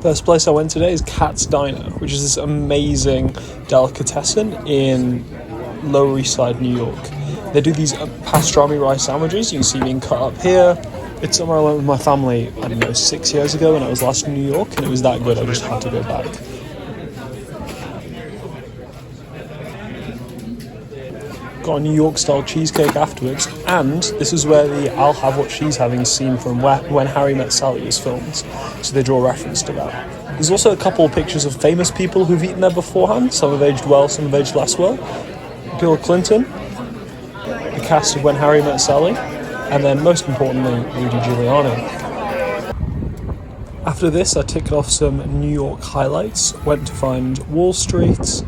First place I went today is Katz Diner, which is this amazing delicatessen in Lower East Side, New York. They do these pastrami rice sandwiches. You can see being cut up here. It's somewhere I went with my family, I don't know, 6 years ago when I was last in New York, and it was that good, I just had to go back. Got a New York-style cheesecake afterwards, and this is where the I'll have what she's having scene from When Harry Met Sally was filmed, so they draw reference to that. There's also a couple of pictures of famous people who've eaten there beforehand. Some have aged well, some have aged less well. Bill Clinton, the cast of When Harry Met Sally, and then most importantly, Rudy Giuliani. After this, I ticked off some New York highlights, went to find Wall Street,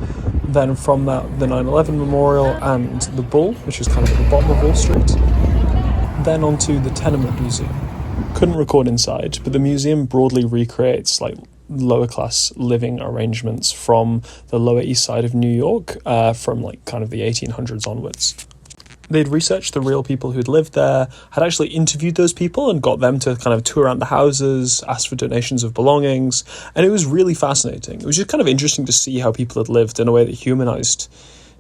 then from that the 9/11 Memorial and the Bull, which is kind of at the bottom of Wall Street, then onto the Tenement Museum. Couldn't record inside, but the museum broadly recreates like lower class living arrangements from the Lower East Side of New York, from like kind of the 1800s onwards. They'd researched the real people who'd lived there, had actually interviewed those people and got them to kind of tour around the houses, ask for donations of belongings, and it was really fascinating. It was just kind of interesting to see how people had lived in a way that humanized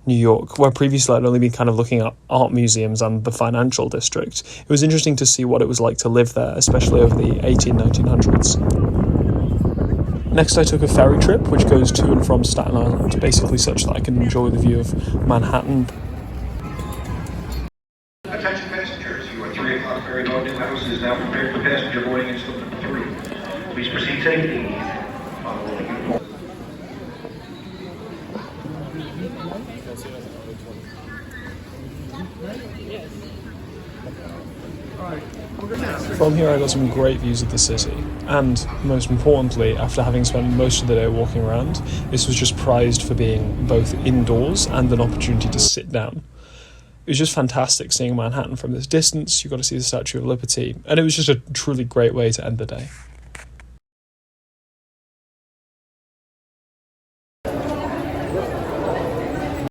New York, where previously I'd only been kind of looking at art museums and the financial district. It was interesting to see what it was like to live there, especially over the 1900s. Next I took a ferry trip, which goes to and from Staten Island, basically such that I can enjoy the view of Manhattan. Attention passengers, your 3 o'clock ferry going to house is now prepared for passenger boarding in slip number 3. Please proceed to take the following. From here I got some great views of the city, and most importantly, after having spent most of the day walking around, this was just prized for being both indoors and an opportunity to sit down. It was just fantastic seeing Manhattan from this distance. You got to see the Statue of Liberty, and it was just a truly great way to end the day.